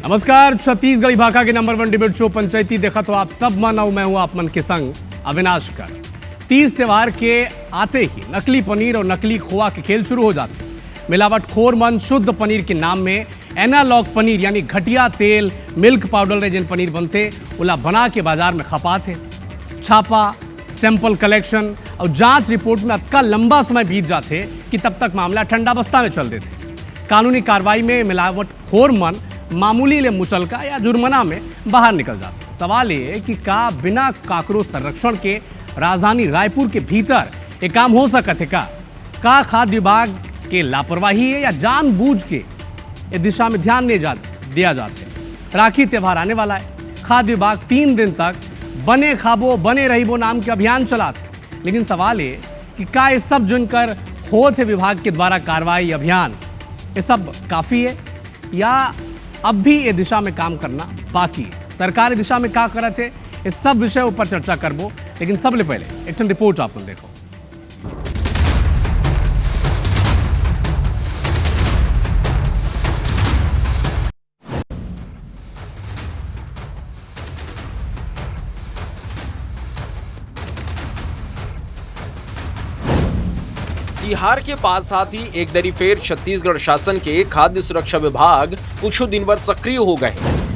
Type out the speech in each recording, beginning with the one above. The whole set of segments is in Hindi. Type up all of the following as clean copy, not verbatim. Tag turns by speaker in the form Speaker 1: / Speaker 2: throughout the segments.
Speaker 1: नमस्कार, छत्तीसगढ़ी भाषा के नंबर 1 डिबेट शो पंचायती देखा तो आप सब मन और मैं हूं आप मन के संग अविनाश कर। तीज त्योहार के आते ही नकली पनीर और नकली खोआ के खेल शुरू हो जाते हैं। मिलावटखोर मन शुद्ध पनीर के नाम में एनालॉग पनीर यानी घटिया तेल मिल्क पाउडर रे जिन पनीर बनते उला बना के बाजार में खपाते। छापा, सैंपल कलेक्शन और जांच रिपोर्ट में अतका लंबा समय बीत जाते कि तब तक मामला ठंडा बस्ता में चल देते। कानूनी कार्रवाई में मिलावटखोर मन मामूली ले मुचलका या जुर्माना में बाहर निकल जाते। सवाल ये कि का बिना काकरो संरक्षण के राजधानी रायपुर के भीतर ये काम हो सकत है का खाद्य विभाग के लापरवाही है या जानबूझ के इस दिशा में ध्यान नहीं दिया जाते। राखी त्योहार आने वाला है। खाद्य विभाग 3 दिन तक बने खाबो बने रहिबो नाम के अभियान चलाते, लेकिन सवाल ये कि का ये सब जुनकर होत है विभाग के द्वारा कार्रवाई अभियान ये सब काफ़ी है या अब भी ये दिशा में काम करना बाकी है। सरकार इस दिशा में क्या करत है इस सब विषय ऊपर चर्चा करबो, लेकिन सबले पहले एक रिपोर्ट आप देखो।
Speaker 2: तिहार के पास साथ ही एक दरी फेर छत्तीसगढ़ शासन के खाद्य सुरक्षा विभाग कुछ दिन भर सक्रिय हो गए।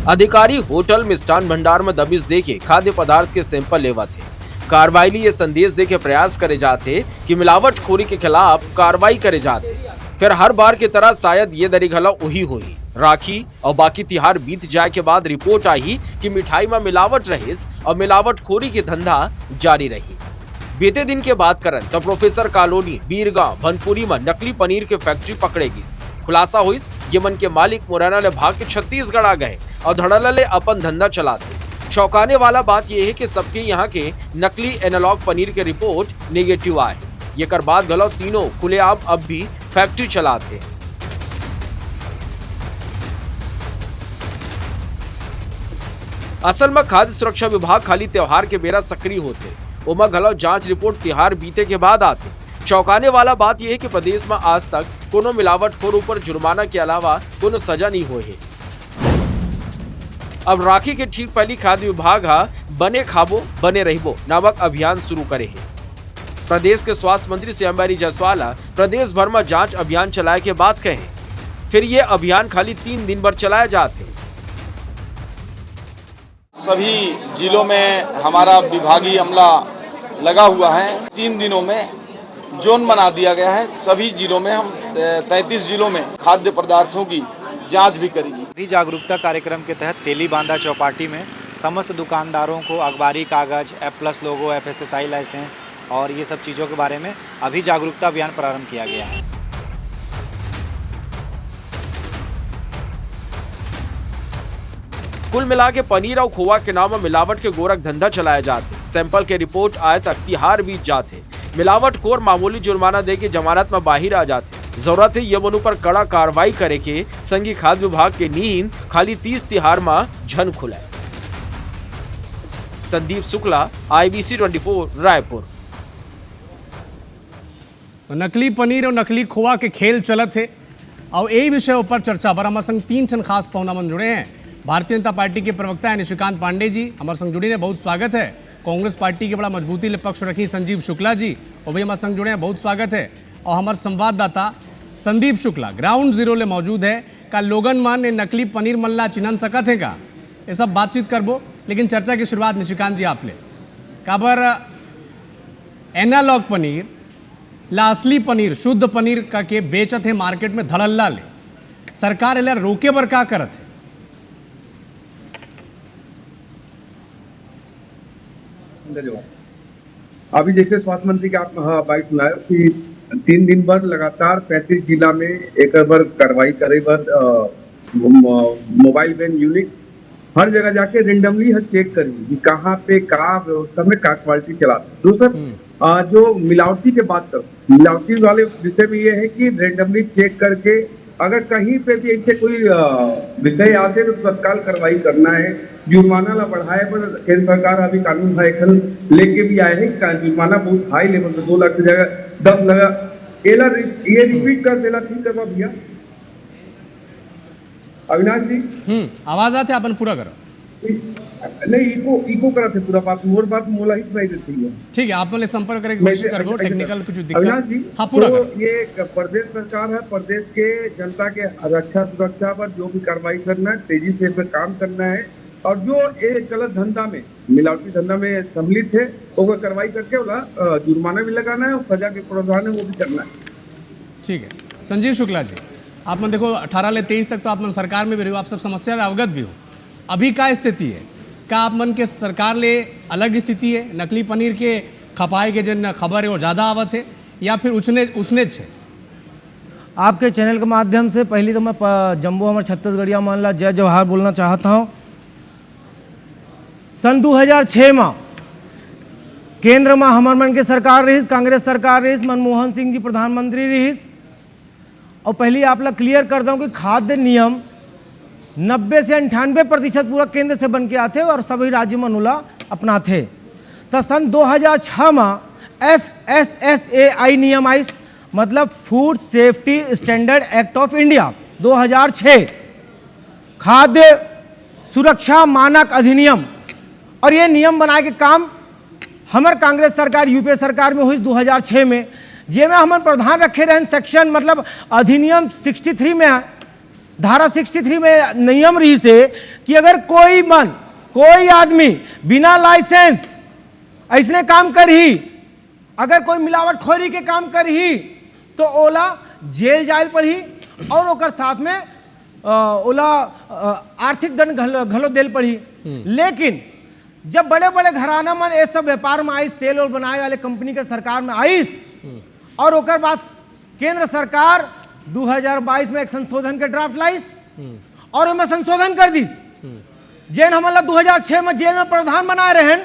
Speaker 2: अधिकारी होटल मिष्ठान भंडार में दबिश देके खाद्य पदार्थ के सैंपल लेवा थे। कार्रवाई लिए ये संदेश देके प्रयास करे जाते कि मिलावटखोरी के खिलाफ कार्रवाई करे जाते। फिर हर बार की तरह शायद ये दरी घला वही हुई। राखी और बाकी तिहार बीत जाए के बाद रिपोर्ट आई कि मिठाई में मिलावट रहीस और मिलावटखोरी के धंधा जारी रही। बीते दिन के बात करें तो प्रोफेसर कॉलोनी बीरगांव भनपुरी में नकली पनीर के फैक्ट्री पकड़ेगी। खुलासा हुई ये मन के मालिक मुरैना ले भाग के छत्तीसगढ़ आ गए और धड़ल्ला ले अपन धंधा चलाते। चौंकाने वाला बात यह है कि सबके यहाँ के नकली एनालॉग पनीर के रिपोर्ट नेगेटिव आए। ये कर बाद गलौ तीनों खुलेआम अब भी फैक्ट्री चलाते। असल में खाद्य सुरक्षा विभाग खाली त्योहार के बेरा सक्रिय होते, उमा घलौ जांच रिपोर्ट तिहार बीते के बाद आते। चौंकाने वाला बात यह है कि प्रदेश में आज तक कोनो मिलावटखोर ऊपर जुर्माना के अलावा कोनो सजा नहीं हुई है। अब राखी के ठीक पहली खाद्य विभाग बने खाबो बने रहिबो नामक अभियान शुरू करे है। प्रदेश के स्वास्थ्य मंत्री श्यामबारी जायसवाल प्रदेश भर में जांच अभियान चलाए के बाद कहे फिर ये अभियान खाली 3 दिन भर चलाए जाते।
Speaker 3: सभी जिलों में हमारा विभागीय अमला लगा हुआ है। 3 दिनों में जोन बना दिया गया है। सभी जिलों में हम 33 जिलों में खाद्य पदार्थों की जांच भी करेंगे।
Speaker 4: भी जागरूकता कार्यक्रम के तहत तेली बांधा चौपाटी में समस्त दुकानदारों को अखबारी कागज, F+ लोगो, FSSAI लाइसेंस और ये सब चीज़ों के बारे में अभी जागरूकता अभियान प्रारंभ किया गया है।
Speaker 2: कुल मिला के पनीर और खोआ के नाम में मिलावट के गोरख धंधा चलाया जाते। सैंपल के रिपोर्ट आए तक तिहार बीत जाते। मिलावटखोर मामूली जुर्माना दे के जमानत में बाहर आ जाते। जरूरत है ये मनु पर कड़ा कार्रवाई करे के संघी खाद्य विभाग के नींद खाली 30 तिहार में झन खुलाए। संदीप शुक्ला, IBC 24 रायपुर।
Speaker 1: तो नकली पनीर और नकली खोआ के खेल चलत है और यही विषय पर चर्चा बर हमारे संग 3 ठन खास पौना मन जुड़े हैं। भारतीय जनता पार्टी के प्रवक्ता है निशिकांत पांडे जी, हमारे संग जुड़े हैं, बहुत स्वागत है। कांग्रेस पार्टी के बड़ा मजबूती ले पक्ष रखी संजीव शुक्ला जी, वो भी हमारे संग जुड़े हैं, बहुत स्वागत है। और हमारे संवाददाता संदीप शुक्ला ग्राउंड जीरो ले मौजूद है। का लोगन मन ने नकली पनीर मल्ला चिन्हन सकत है का, ये सब बातचीत करबो, लेकिन चर्चा की शुरुआत निशिकांत जी आप ले। काबर एनालॉग पनीर ला असली पनीर शुद्ध पनीर का के बेचत है मार्केट में धड़ल्ला ले, सरकार एला रोके बर का करत है?
Speaker 5: अभी जैसे स्वास्थ्य मंत्री के आप बाइट सुनाए कि 3 दिन बाद लगातार 35 जिला में एक बार कार्रवाई करे बर मोबाइल वैन यूनिट हर जगह जाके रेंडमली चेक करी कि कहाँ पे का व्यवस्था में का क्वालिटी चलाते। दूसरा जो मिलावटी के बात कर मिलावटी वाले विषय में ये है कि रेंडमली चेक करके अगर कहीं पे भी ऐसे कोई विषय आते तो तत्काल कार्रवाई करना है। जुर्माना ला बढ़ाए पर केंद्र सरकार अभी कानून लेके भी आए हैं। जुर्माना बहुत हाई लेवल पे 2 लाख की जगह 10 लगा ये रिपीट कर देला ठीक करवा भैया। अविनाश जी
Speaker 1: आवाज आते अपन पूरा करो।
Speaker 5: नहीं, इको करा थे पूरा बात, मोर बात मोला ही सुनाई देती है।
Speaker 1: ठीक है, आप पहले संपर्क करके कोशिश करो, टेक्निकल कुछ
Speaker 5: अविनाश जी,
Speaker 1: दिक्कत। हाँ, पूरा
Speaker 5: तो
Speaker 1: करो।
Speaker 5: ये प्रदेश सरकार है, प्रदेश के जनता के रक्षा सुरक्षा पर जो भी कार्रवाई करना है, तेजी से पे काम करना है, और जो ये गलत धंधा में, मिलावटी धंधा में सम्मिलित है वो कार्रवाई करके वाला जुर्माना भी लगाना है और सजा के प्रावधान है वो भी करना है।
Speaker 1: ठीक है संजीव शुक्ला जी, आप मन देखो 18 से 23 तक तो आप मन सरकार में भी रहो, आप सब समस्या में अवगत भी हो। अभी क्या स्थिति है? क्या आप मन के सरकार ले अलग स्थिति है? नकली पनीर के खपाए के जन खबर है वो ज़्यादा आवत है या फिर उसने है?
Speaker 6: आपके चैनल के माध्यम से पहली तो मैं जम्मू हमारे छत्तीसगढ़िया मामला जय जवाहर बोलना चाहता हूँ। सन 2006 में केंद्र में हमार मन के सरकार रही, कांग्रेस सरकार रही, मनमोहन सिंह जी प्रधानमंत्री रही, और पहले आप लोग क्लियर कर दूँ कि खाद्य नियम 90 से 98% पूरा केंद्र से बन के आते और सभी राज्य में उला अपनाते। तो सन 2006 में FSSAI नियम आई, मतलब food safety standard act of India 2006, खाद्य सुरक्षा मानक अधिनियम, और ये नियम बनाए के काम हमारे कांग्रेस सरकार यूपीए सरकार में हुई 2006 में, जेमें हमारे प्रधान रखे रहन सेक्शन, मतलब अधिनियम 63 में, धारा 63 में नियम रही से कि अगर कोई आदमी बिना लाइसेंस ऐसने काम कर ही, अगर कोई मिलावटखोरी के काम कर ही तो ओला जेल जायल पड़ी और ओकर साथ में ओला आर्थिक दंड घलो देल पड़ी। लेकिन जब बड़े बड़े घराना मन ये सब व्यापार में आइस, तेल और बनाए वाले कंपनी के सरकार में आइस, और ओकर बाद केंद्र सरकार 2022 में एक संशोधन के ड्राफ्ट लाइस और उसमें संशोधन कर दीस, जेन हमला 2006 में जेल में प्रावधान बनाए रहन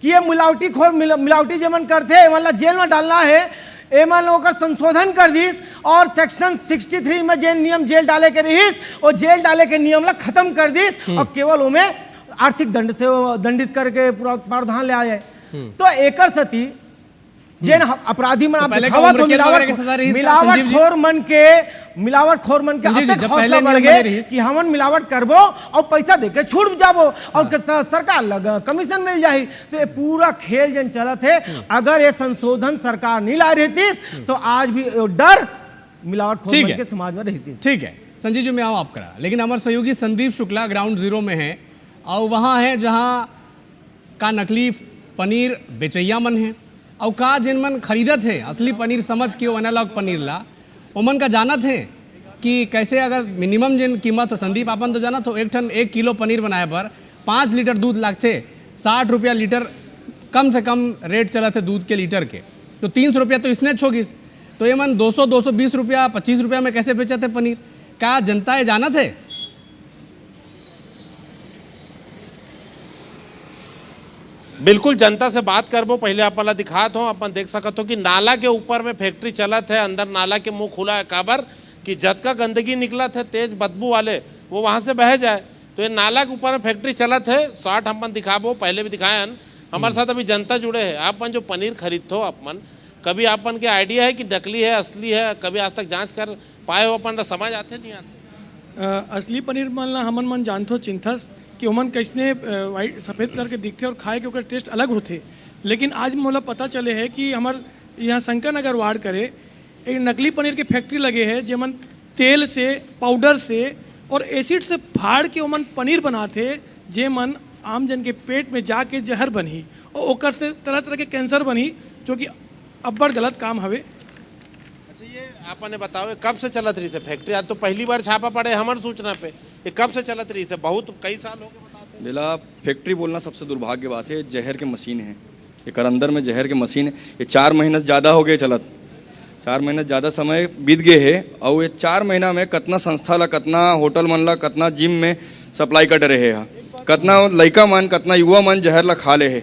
Speaker 6: कि ये मिलावटी जेमन करते मतलब जेल में डालना है, एमन लोगों का संशोधन कर दीस और सेक्शन 63 में जेल नियम जेल डाले के रहीस और जेल डाले के नियम ला खत्म कर दीस और केवल उमें आर्थिक दंड से दंडित करके पूरा प्रावधान ले आए। तो एकर सती जेन अपराधी मन आप दिखावा तो मिलावटखोर मन के अतक हौसला बढ़ गए कि हमन मिलावट करबो और पैसा देके छूट जाबो और सरकार लगा कमीशन मिल जाही। तो ये पूरा खेल जन चलत है। अगर ये संशोधन सरकार नहीं लाई रहती तो आज भी डर मिलावटखोर मन के समाज में रहती।
Speaker 1: ठीक है संजीव जी, मैं आऊँ आप करा, लेकिन हमारे सहयोगी संदीप शुक्ला ग्राउंड जीरो में है और वहाँ है जहाँ का नकली पनीर बेचैया मन है और का जिन मन खरीदत है असली पनीर समझ के वो एनालॉग पनीर ला उमन का जानत है कि कैसे अगर मिनिमम जिन कीमत हो। संदीप आपन तो जाना तो 1 किलो पनीर बनाए पर 5 लीटर दूध लागते, 60 रुपया लीटर कम से कम रेट चला थे दूध के लीटर के, तो 300 रुपया तो इसने छोगिस, तो ये मन 200-220 रुपया 25 रुपया में कैसे बेचते पनीर? क्या जनता ये जानत है?
Speaker 7: बिल्कुल जनता से बात करबो। पहले अपन ला दिखात हो, अपन देख सकत हो कि नाला के ऊपर में फैक्ट्री चलत है, अंदर नाला के मुंह खुला है काबर कि जतका गंदगी निकलत है तेज बदबू वाले वो वहां से बह जाए। तो ये नाला के ऊपर में फैक्ट्री चलत है। शॉर्ट अपन दिखाबो, पहले भी दिखाएन। हमारे साथ अभी जनता जुड़े है। आपन जो पनीर खरीदते हो अपन कभी आपन के आइडिया है कि नकली है असली है? कभी आज तक जाँच कर पाए हो? अपन समझ आते नहीं आते?
Speaker 8: असली पनीर मन ला हमन मन जानथो चिंथस कि ओमन कैसने वाइट सफ़ेद कलर के दिखते और खाए के ओकर टेस्ट अलग होते। लेकिन आज मोला पता चले है कि हमार यहाँ शंकर नगर वार्ड करे एक नकली पनीर के फैक्ट्री लगे है जेमन तेल से पाउडर से और एसिड से फाड़ के ओमन पनीर बनाते जेमन आम जन के पेट में जाके जहर बनी और ओकर से तरह तरह के कैंसर बनी, जो कि अब्बड़ गलत काम हवे।
Speaker 7: अच्छा ये आपने बताओ कब से चलत रही से फैक्ट्री? आज तो पहली बार छापा पड़े हमारे सूचना पे। ये कब से चलत रही से? बहुत कई साल हो गए बताते।
Speaker 9: दिला फैक्ट्री बोलना सबसे दुर्भाग्य बात है। जहर के मशीन है, एक अंदर में जहर के मशीन है। ये 4 महीने से ज़्यादा हो गए चलत, 4 महीने से ज़्यादा समय बीत गए है और ये 4 महीना में कितना संस्था ला, कितना होटल मन ला, कितना जिम में सप्लाई कर रहे हैं, कितना लड़का मन, कितना युवा मन जहर ला खा ले है।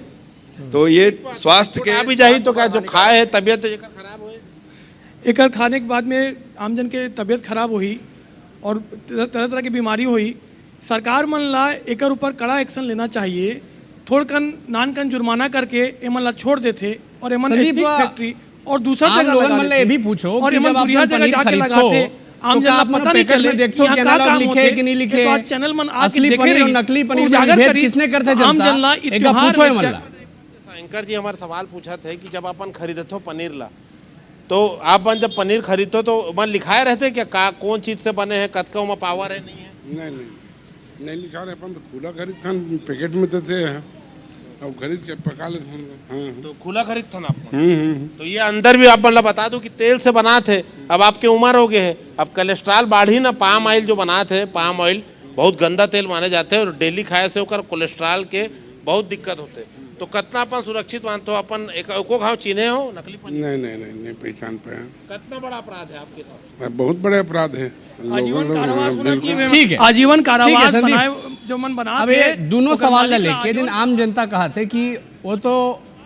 Speaker 9: तो ये स्वास्थ्य के
Speaker 7: भी जाही तो क्या जो खाए है तबियत खराब हुई,
Speaker 8: एक खाने के बाद में आमजन के तबीयत खराब हुई और तरह तरह की बीमारी हुई। सरकार मन ला एक ऊपर कड़ा एक्शन लेना चाहिए। थोड़कन नानकन जुर्माना करके एमन ला छोड़ देते और एमन फैक्ट्री और दूसरा जगह लगा देते।
Speaker 1: भी पूछो
Speaker 8: और एमन बुढ़िया जगह जाके लगाते आम
Speaker 1: तो
Speaker 8: जनता
Speaker 1: आप
Speaker 8: पता नहीं
Speaker 1: पैकेट में
Speaker 8: चले
Speaker 1: देखते हो
Speaker 8: यहाँ
Speaker 1: कि
Speaker 8: का
Speaker 1: एनालॉग
Speaker 8: काम
Speaker 1: लिखे
Speaker 8: होते,
Speaker 1: कि नहीं लिखे,
Speaker 8: तो आज चैनल मन आके
Speaker 1: असली
Speaker 8: देखे
Speaker 1: पनीर और
Speaker 8: रही,
Speaker 1: नकली पनीर में
Speaker 8: उजागर
Speaker 1: भेद
Speaker 8: करी,
Speaker 1: किसने करते
Speaker 8: आम
Speaker 1: जनता
Speaker 8: जनला
Speaker 1: एक
Speaker 8: इत्तेहार
Speaker 1: पूछो है
Speaker 8: में
Speaker 1: मल्ला।
Speaker 7: एंकर जी हमारा सवाल पूछा थे कि जब अपन खरीदते हो पनीर ला तो आप जब पनीर खरीदते तो मन लिखाए रहते क्या का कौन चीज से बने हैं कतका में पावर है नहीं है?
Speaker 10: नहीं लिखा रहे अपन तो खुला खरीद था पैकेट में देते हैं अब खरीद के पका लेते हैं। हाँ।
Speaker 7: तो खुला खरीद था ना आप तो ये अंदर भी आप मतलब बता दो कि तेल से बना थे। अब आपके उम्र हो गए है, अब कोलेस्ट्रॉल बढ़ी ना, पाम ऑयल जो बना थे, पाम ऑयल बहुत गंदा तेल माने जाते हैं और डेली खाए से होकर कोलेस्ट्रॉल के बहुत दिक्कत होते। तो कितना अपन सुरक्षित मानते हो? अपन एको घाव चीने हो नकली पनीर?
Speaker 10: नहीं पहचान पाया।
Speaker 7: कितना बड़ा अपराध है आपके साथ?
Speaker 10: बहुत बड़े अपराध है।
Speaker 8: आजीवन कारावास होना चाहिए।
Speaker 1: ठीक है,
Speaker 8: आजीवन कारावास
Speaker 1: संदीप।
Speaker 8: बनाए जो मन बना
Speaker 1: अब ये दोनों सवाल लेके जिन आम जनता कहा थे कि वो तो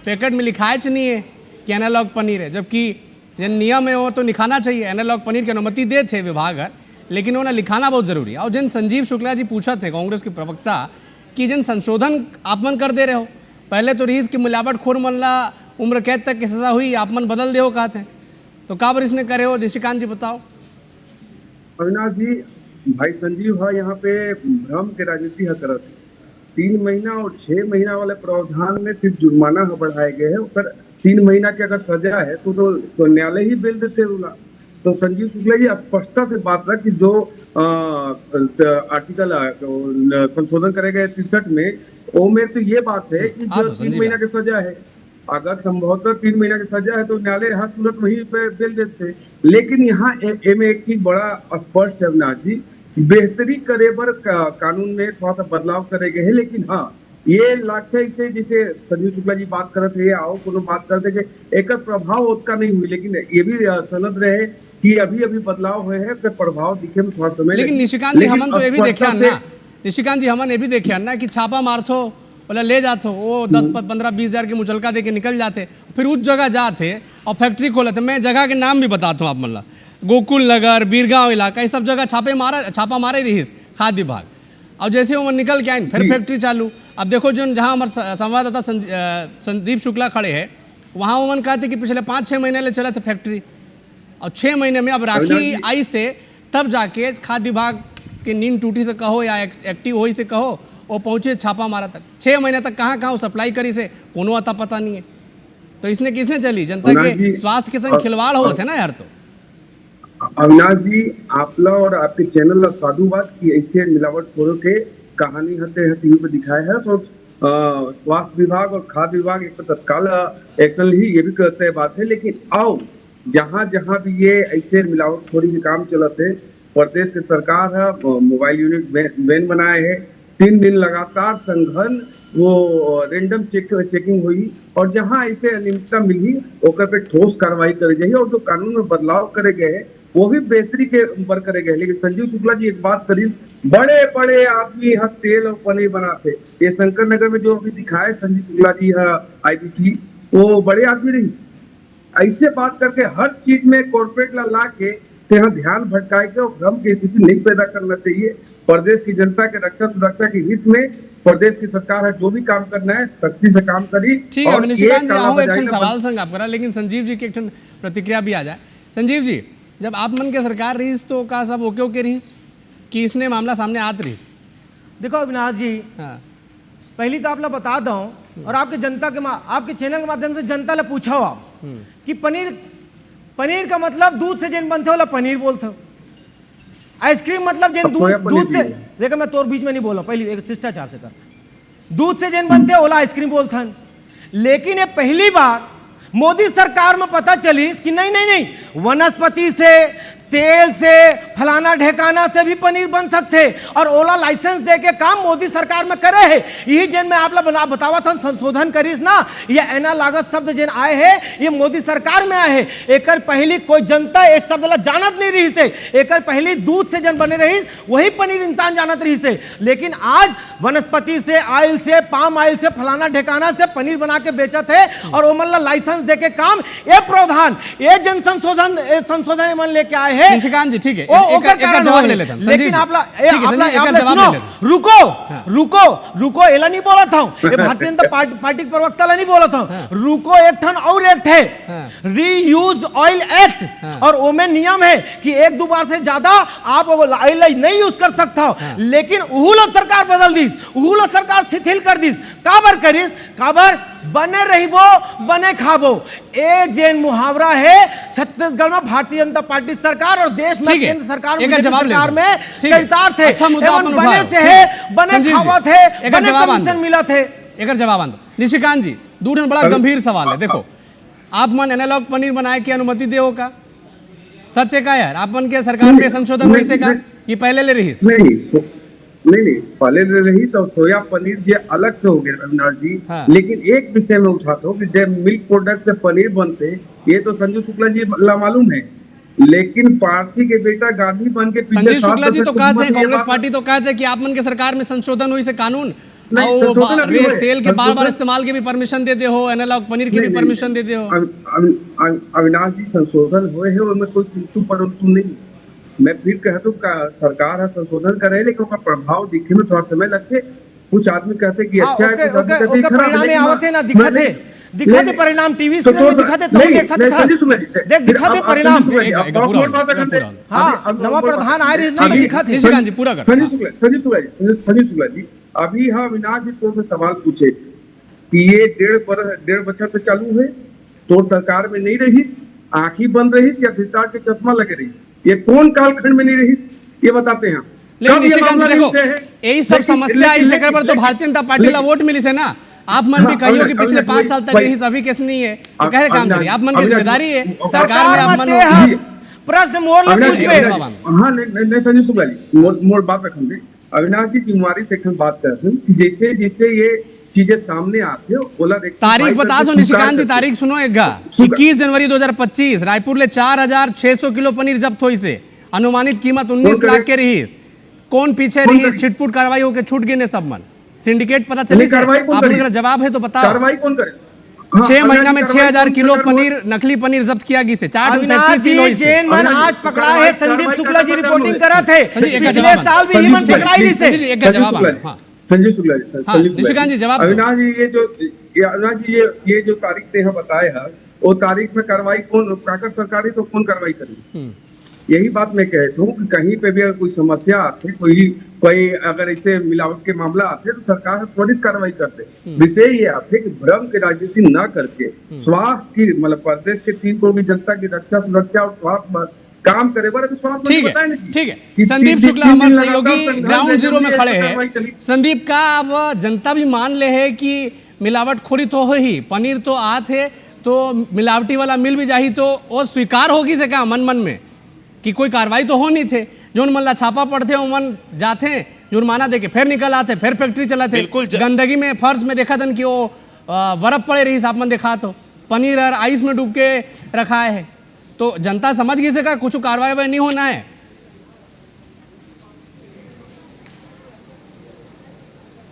Speaker 1: पैकेट में लिखाए नहीं है कि एनालॉग पनीर है, जबकि जिन नियम है वो तो लिखाना चाहिए। एनालॉग पनीर की अनुमति दे थे विभाग, लेकिन उन्हें लिखाना बहुत जरूरी है। और जिन संजीव शुक्ला जी पूछा थे कांग्रेस के प्रवक्ता कि जिन संशोधन आप मन कर दे रहे हो, पहले तो रहीस की मिलावट खोर मल्ला उम्र कैद तक की सजा हुई, आप मन बदल दे हो कहा थे, तो काबर इसने करे हो? निशिकांत जी बताओ।
Speaker 5: अविनाश जी, भाई संजीव है यहाँ पे भ्रम के राजनीति है करत 3 महीना और 6 महीना वाले प्रावधान में सिर्फ जुर्माना बढ़ाए गए हैं। अगर 3 महीना की अगर सजा है तो न्यायालय ही बेल देते होला। तो संजीव शुक्ला जी स्पष्टता से बात रहा कि जो आर्टिकल संशोधन करे गए 63 में वो में तो ये बात है कि जो 3 महीना की सजा है, अगर संभवतः 3 महीना की सजा है तो न्यायालय हर सूरत वही पे बेल देते। लेकिन यहाँ में एक चीज बड़ा स्पष्ट है अविनाश जी, बेहतरी करे पर कानून में थोड़ा सा बदलाव करे गए हैं। लेकिन हाँ, ये लाखे से जैसे संजीव शुक्ला जी बात करते हैं, आओ कोनो बात करते कि एक प्रभाव उसका नहीं हुई, लेकिन ये भी सनद रहे कि अभी बदलाव हुए हैं, प्रभाव दिखे में थोड़ा समय।
Speaker 1: लेकिन निशिकांत जी हमन तो ये भी देखे ना, निशिकांत जी हमन ये भी देखे ना कि छापा मारथो बोला ले जाते वो 10-15-20 हज़ार की मुचलका दे के निकल जाते, फिर उस जगह जाते और फैक्ट्री खोलते। मैं जगह के नाम भी बताता हूँ आप मतलब गोकुल नगर, बीरगांव इलाका, ये सब जगह छापा मारे रही खाद्य विभाग। और जैसे वो निकल के आए फिर फैक्ट्री चालू। अब देखो जो जहाँ हमारे संवाददाता संदीप शुक्ला खड़े हैं, वहाँ वो मन कहते कि पिछले 5-6 महीने ले चला था फैक्ट्री, और 6 महीने में अब राखी आई से तब जाके खाद्य विभाग की नींद टूटी से कहो या एक्टिव हुई से कहो वो पहुंचे छापा मारा तक। 6 महीने तक कहाँ सप्लाई करी से कोनो अता पता नहीं है। तो इसने किसने चली? जनता के स्वास्थ्य के संग खिलवाड़ हो थे ना यार। तो
Speaker 5: अविनाश जी, आपला और आपके चैनल ला साधुवाद की ऐसे मिलावटखोरों के कहानी हते टीवी पे दिखाए है। स्वास्थ्य विभाग और खाद्य विभाग एक तत्काल एक्शन ही ये भी कहते हैं बात है। लेकिन आओ जहाँ भी ये ऐसे मिलावटखोरी के काम चलते हैं, प्रदेश के सरकार है मोबाइल यूनिट वैन बनाए है, 3 दिन लगातार संघन वो रेंडम चेकिंग हुई, और जहां ऐसे अनियमितता मिली ओकर पे ठोस कार्रवाई करे जाए और जो कानून में बदलाव करे गए हैं वो भी बेहतरी के ऊपर करे गए। लेकिन संजीव शुक्ला जी एक बात करी, बड़े बड़े आदमी है तेल और पनीर बनाते। ये शंकर नगर में जो अभी दिखाए संजीव शुक्ला जी है IPC, वो बड़े आदमी रही ऐसे बात करके हर चीज में कॉर्पोरेट ला के यहाँ ध्यान भटकाए के और भ्रम की स्थिति नहीं पैदा करना चाहिए। प्रदेश की जनता के रक्षा सुरक्षा के हित में प्रदेश की सरकार है जो भी काम करना है सख्ती से काम करी।
Speaker 1: ठीक है, निशिकांत जी एक सवाल संग आप करा, लेकिन संजीव जी की एक प्रतिक्रिया भी आ जाए। संजीव जी, जब आप मन के सरकार रही तो का सब ओके रही कि इसने मामला सामने आत रही?
Speaker 6: देखो अविनाश जी,
Speaker 1: हाँ,
Speaker 6: पहली तो आप लोग बता दो और आपके जनता के आपके चैनल के माध्यम से जनता ले पूछो आप कि पनीर का मतलब दूध से जिन बनते होला पनीर बोलते हो। आइसक्रीम मतलब जिन दूध से, देखो मैं तोर बीच में नहीं बोला, पहली एक शिष्टाचार से कर, दूध से जिन बनते होला आइसक्रीम बोलते हैं। लेकिन ये पहली बार मोदी सरकार में पता चली कि नहीं वनस्पति से, तेल से, फलाना ढेकाना से भी पनीर बन सकते, और ओला लाइसेंस दे के काम मोदी सरकार में करे है। यही जिन में आप लोग बतावा था संशोधन करीस ना, ये एना लागत शब्द जिन आए है ये मोदी सरकार में आए है। एक पहली कोई जनता इस शब्द ला जानत नहीं रही से, एक पहली दूध से जन बने रही वही पनीर इंसान जानत रही से। लेकिन आज वनस्पति से, ऑयल से, पाम ऑयल से, फलाना ढेकाना से पनीर बना के बेचत है, और ओमन ला लाइसेंस दे के काम ये प्रावधान ये जन संशोधन मन लेके आए है। है
Speaker 1: निशिकांत जी ठीक है,
Speaker 6: ओ
Speaker 1: एक जवाब ले लेते हैं।
Speaker 6: लेकिन आपला
Speaker 1: ठीक है, संजीव जी, एक जवाब ले लेते हैं।
Speaker 6: रुको एला नहीं बोला था ये भारतीय जनता पार्टी के प्रवक्ता ला नहीं बोला था। रुको एक ठन और एक्ट है रीयूज्ड ऑयल एक्ट, और ओमे नियम है कि 1-2 बार से ज्यादा आप ऑयल नहीं यूज कर सकता हो। लेकिन उहुला सरकार बदल दीस, उहुला सरकार शिथिल कर दीस। काबर करिस, काबर बने रहिबो बने खाबो। ए जेन मुहावरा है छत्तीसगढ़ में भारतीय जनता पार्टी सरकार और देश में केंद्र सरकार में सरकार में चरितार्थ है।
Speaker 1: अच्छा मुद्दा अपन
Speaker 6: बने से है, बने खावा थे, बने कमीशन मिला थे।
Speaker 1: एक जवाब आंदो निशिकांत जी, दूसरा बड़ा गंभीर सवाल है। देखो आप मन एनालॉग पनीर बनाए की अनुमति दे का सच है का यार? आप मन के सरकार में संशोधन हुई से का ये पहले ले रही?
Speaker 5: नहीं पहले ले रही और सोया पनीर ये अलग से हो गया अविनाश जी।
Speaker 1: हाँ।
Speaker 5: लेकिन एक विषय में उठाता हूँ कि जब मिल्क प्रोडक्ट से पनीर बनते ये तो संजीव शुक्ला जी मालूम है, लेकिन पारसी के बेटा गांधी बन के
Speaker 1: संजीव शुक्ला जी तो कहते हैं, कांग्रेस पार्टी तो कहते हैं कि आप मन के सरकार में संशोधन हुई से कानून तेल के बार इस्तेमाल के भी परमिशन देते हो, एनालॉग पनीर की भी परमिशन देते हो।
Speaker 5: अविनाश जी संशोधन हुए है उनमें कोई किंतु परंतु नहीं। मैं फिर कहता हूँ सरकार है संशोधन कर रही है, लेकिन उसका प्रभाव दिखने में थोड़ा समय लगते। कुछ आदमी कहते कि अच्छा है,
Speaker 6: दिखाते परिणाम टीवी स्क्रीन में दिखाते तो देख सकता देख दिखाते परिणाम। हाँ नवा प्रधान आए रही दिखाते।
Speaker 5: संजीव शुक्ला जी अभी हाँ अविनाश जी तो सवाल पूछे कि ये 1.5 बछर से चालू है तो सरकार में नहीं रही, आंखी बंद रही या धिकार के चश्मा लगे रही, ये कौन कालखंड में नहीं रही ये बताते हैं।
Speaker 1: यही सब समस्या इस पर तो भारतीय जनता पार्टी ला वोट मिली से ना। आप मन भी कहियो कि पिछले 5 साल तक यही सभी केस नहीं है, तो कहे काम करिए, आप मन की जिम्मेदारी है सरकार में। आप मन
Speaker 6: प्रश्न मोड़ ले कुछ में।
Speaker 5: हाँ नहीं संजीव शुक्ला जी मोड़ बात रखेंगे। अविनाश जी बीमारी से बात करते हैं कि जैसे जैसे ये चीजें सामने आते हो बोला
Speaker 1: तारीख बता दो निशिकांत जी, तारीख सुनो एक 21 जनवरी 2025 रायपुर ले 4600 किलो पनीर जब्त हुई से, अनुमानित कीमत 19 लाख के रही। कौन पीछे रही? छिटपुट कार्रवाई होकर छूट गए सब मन सिंडिकेट पता चली। आप जवाब है तो बताओ कार्रवाई कौन करे? 6 महीना में 6000 किलो पनीर नकली पनीर जब्त किया गई से।
Speaker 6: आज पकड़ा है संदीप शुक्ला जी रिपोर्टिंग करा थे, पिछले साल भी मन पकड़ाई से।
Speaker 1: एक जवाब
Speaker 5: संजीव शुक्ला जी
Speaker 1: निशिकांत जी जवाब।
Speaker 5: अविनाश जी ये जो तारीख ते बताए है वो तारीख में कार्रवाई कौन काकर सरकारी तो कौन कार्रवाई करेगी? यही बात मैं कहता हूँ कि कहीं पे भी अगर कोई समस्या आती कोई अगर ऐसे मिलावट के मामला आते तो सरकार त्वरित कार्रवाई करते। विषय ये आते कि भ्रम की राजनीति न करके स्वास्थ्य की मतलब प्रदेश के 3 करोड़ की जनता की रक्षा सुरक्षा और स्वास्थ्य काम करे।
Speaker 1: ठीक है संदीप शुक्ला हमारे सहयोगी ग्राउंड जीरो में खड़े हैं। संदीप का अब जनता भी मान ले है कि मिलावटखोरी तो हो ही, पनीर तो आते तो मिलावटी वाला मिल भी जाही तो वो स्वीकार होगी से क्या मन में कि कोई कार्रवाई तो हो नहीं थे। जो मन ला छापा पड़ते हो मन जाते जुर्माना देके फिर निकल आते, फिर फैक्ट्री चलाते। गंदगी में फर्श में देखा था कि वो बर्फ पड़े रही साफ मन देखा तो पनीर और आइस में डूब के रखा है, तो जनता समझ गई से का कुछ कार्रवाई नहीं होना है।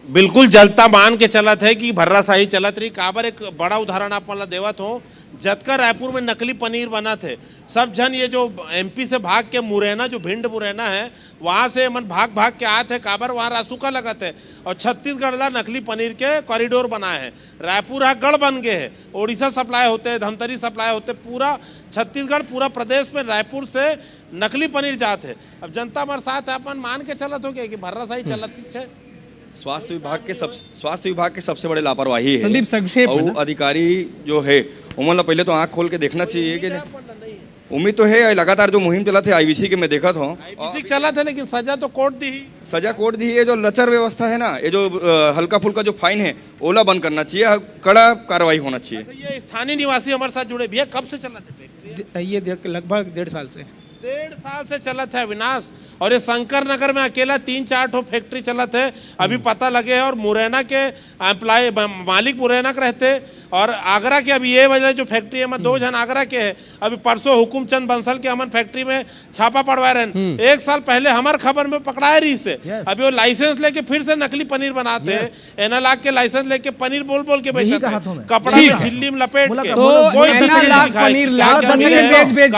Speaker 7: बिल्कुल जलता मान के चलत है कि भर्राशाही चलत रही। काबर एक बड़ा उदाहरण आप मतलब देवत हो, जतका रायपुर में नकली पनीर बना थे, सब जन ये जो एमपी से भाग के मुरैना जो भिंड मुरैना है वहाँ से मन भाग के आए थे। काबर वहाँ रासुका लगा थे और छत्तीसगढ़ ला नकली पनीर के कॉरिडोर बनाए हैं। रायपुर गढ़ बन गए हैं, उड़ीसा सप्लाई होते हैं, धमतरी सप्लाई होते, पूरा छत्तीसगढ़ पूरा प्रदेश में रायपुर से नकली पनीर जाते है। अब जनता हमारे साथ अपन मान के चलत हो गया कि भर्राशाही चलत है।
Speaker 9: स्वास्थ्य विभाग के सबसे बड़े लापरवाही है।
Speaker 1: संदीप संक्षेप
Speaker 9: और अधिकारी जो है उमन ला पहले तो आंख खोल के देखना चाहिए कि उम्मीद तो है। लगातार जो मुहिम चला थे आईवीसी के मैं देखा था
Speaker 7: चला था, लेकिन सजा तो कोर्ट दी है। जो लचर व्यवस्था है ना, ये जो हल्का फुल्का जो फाइन है ओला बंद करना चाहिए, कड़ा कार्रवाई होना चाहिए। ये स्थानीय निवासी हमारे साथ जुड़े भैया, कब से चला था?
Speaker 11: ये लगभग 1.5 साल से।
Speaker 7: 1.5 साल से चला था विनाश। और ये शंकर नगर में अकेला 3-4 ठो फैक्ट्री चला थे, अभी पता लगे है। और मुरैना के एम्प्लॉय मालिक मुरैना के रहते और आगरा के अभी ये वजह जो फैक्ट्री है 2 जन आगरा के है। अभी परसों हुकुमचंद बंसल के हमन फैक्ट्री में छापा पड़वाए रहे। 1 साल पहले हमारे खबर में पकड़ाए रही से। अभी वो लाइसेंस लेके फिर से नकली पनीर बनाते हैं, एनालॉग के लाइसेंस लेके पनीर बोल के बेचते हैं, कपड़ा में झिल्ली में लपेट के।
Speaker 1: बेच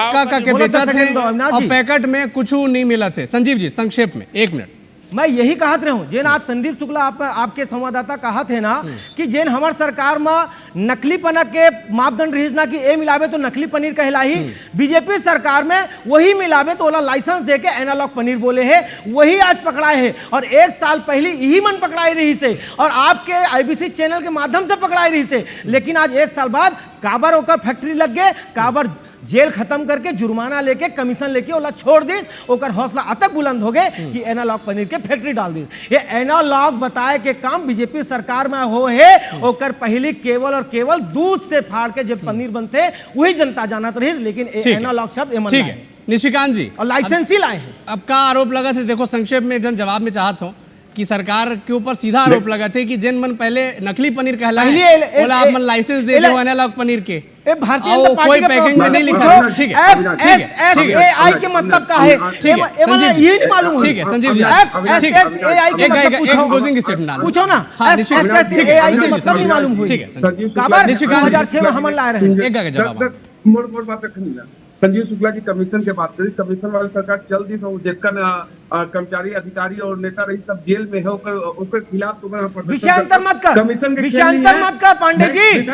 Speaker 6: जी।
Speaker 1: पैकेट में कुछ नहीं मिला थे। संजीव जी संक्षेप में 1 मिनट।
Speaker 6: मैं यही कहत रहा हूँ जेन आज संदीप शुक्ला आपके संवाददाता कहा थे ना कि जेन हमार सरकार में नकली पना के मापदंड रही ना कि ए मिलावे तो नकली पनीर कहलाई, बीजेपी सरकार में वही मिलावे तो ओला लाइसेंस देके एनालॉग पनीर बोले है, वही आज पकड़ाए है। और 1 साल पहले यही मन पकड़ाई रही से और आपके IBC चैनल के माध्यम से पकड़ाई रही से, लेकिन आज 1 साल बाद काबर ओकर फैक्ट्री लग गए, काबर जेल खत्म करके जुर्माना लेके कमीशन लेके ओला छोड़ दी, ओकर हौसला अतक बुलंद हो गए कि एनालॉग पनीर के फैक्ट्री डाल दी। ये एनालॉग बताए के काम बीजेपी सरकार में हो है, ओकर पहली केवल और केवल दूध से फाड़ के जब पनीर बनते वही जनता जानत रही, लेकिन एनालॉग शब्द एमन
Speaker 1: ठीक है निशिकांत जी,
Speaker 6: और लाइसेंस ही लाए हैं।
Speaker 1: अब का आरोप लगा थे, देखो संक्षेप में जवाब में चाहता हूं कि सरकार के ऊपर सीधा आरोप लगा थे कि जिन मन पहले नकली पनीर कहलाए बोला आप मन लाइसेंस दे दो एनालॉग पनीर के,
Speaker 6: भारतीय जनता पार्टी
Speaker 1: कोई पैकिंग में नहीं लिखा। ठीक है
Speaker 6: FSSAI के मतलब क्या है?
Speaker 1: ठीक है
Speaker 6: ये नहीं मालूम।
Speaker 1: ठीक है संजीव जी,
Speaker 6: FSSAI के मतलब
Speaker 1: क्लोजिंग स्टेटमेंट
Speaker 6: पूछो ना, FSSAI के मतलब नहीं मालूम हुई।
Speaker 1: ठीक है
Speaker 6: काबर 2006 में हम ला रहे हैं।
Speaker 1: एक का जवाब
Speaker 5: मोड़ बात रखनी है। संजीव शुक्ला जी कमीशन के बात करी, कमीशन वाली सरकार जल्दी से जितना कर्मचारी अधिकारी और नेता रही सब जेल में है ओकर खिलाफ
Speaker 6: विषयांतर मत कर, विषयांतर मत कर पांडे जी।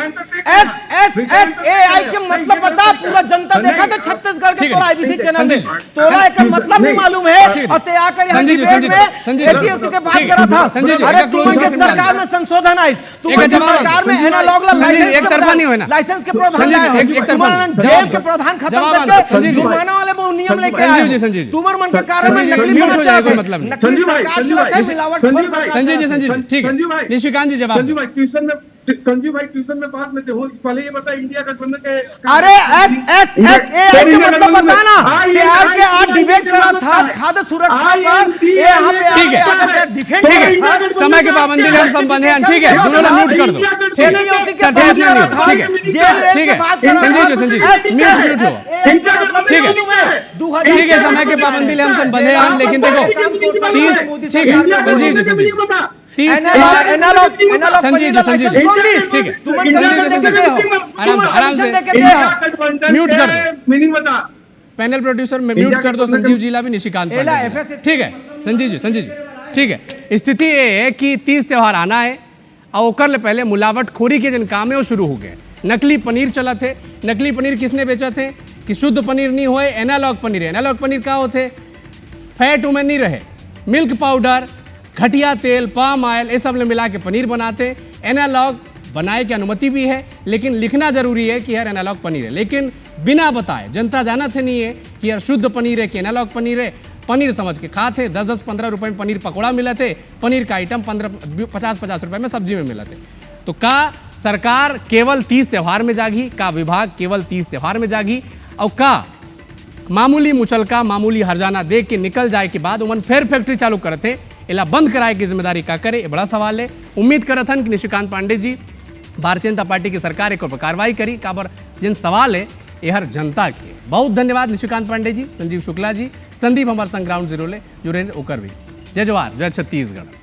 Speaker 6: FSSAI के मतलब बता, पूरा जनता देखा था छत्तीसगढ़ के तोरा IBC चैनल में, तोरा एक मतलब नहीं मालूम है और ते आकर यहाँ डिबेट में एक ही के बात करा था। अरे तुम के सरकार में संशोधन आई, तुम सरकार में एनालॉग लाइसेंस के प्रावधान जेल के प्रावधान खत्म करके जुर्माना वाले में नियम लेके आए। तुम्हारे मन के कारण में नकली
Speaker 1: मतलब संजीव ठीक है निशिकांत जी जवाब।
Speaker 5: संजीव भाई ट्यूशन में बात में थे, पहले ये बता इंडिया गठबंधन के
Speaker 6: अरे FSSAI के मतलब बताना कि आज डिबेट करा था खाद्य सुरक्षा पर, ये यहाँ पे
Speaker 1: ठीक है
Speaker 6: डिफेंस
Speaker 1: समय के पाबंदी में हम सब बंधे हैं। ठीक है दोनों म्यूट कर दो। ठीक है संजीव म्यूट हो। ठीक है समय के पाबंदी में हम सब बंधे हैं, लेकिन देखो 30 ठीक है संजीव जी संजीव ठीक है आराम से म्यूट कर दो। पैनल प्रोड्यूसर में म्यूट कर दो संजीव जी ला भी निशिकांत। ठीक है संजीव जी ठीक है। स्थिति ये है कि 30 त्योहार आना है और ओकर ले पहले मिलावटखोरी के जिन काम है वो शुरू हो गए। नकली पनीर चला थे, नकली पनीर किसने बेचा थे कि शुद्ध पनीर नहीं होए, एनालॉग पनीर। एनालॉग पनीर क्या होते, फैट उमें नहीं रहे, मिल्क पाउडर घटिया तेल पाम ऑयल ये सब मिला के पनीर बनाते। एनालॉग बनाए की अनुमति भी है, लेकिन लिखना जरूरी है कि यार एनालॉग पनीर है, लेकिन बिना बताए जनता जाना थे नहीं है कि यार शुद्ध पनीर है कि एनालॉग पनीर है। पनीर समझ के खाते 10-15 रुपए में पनीर पकौड़ा मिला थे, पनीर का आइटम 50-50 रुपए में सब्जी में मिला थे। तो का सरकार केवल 30 त्योहार में जागी, का विभाग केवल 30 त्योहार में जागी और का मामूली मुचलका मामूली हरजाना देख के निकल जाए के बाद उमन फिर फैक्ट्री चालू करते इला बंद कराए की जिम्मेदारी का करे, ये बड़ा सवाल है। उम्मीद करत हन कि निशिकांत पांडे जी भारतीय जनता पार्टी की सरकार एक कार्रवाई करी काबर जिन सवाल है ये हर जनता के। बहुत धन्यवाद निशिकांत पांडे जी, संजीव शुक्ला जी, संदीप हमारे संग ग्राउंड जीरो ले जुड़े ओकर भी। जय जवाहर जय छत्तीसगढ़।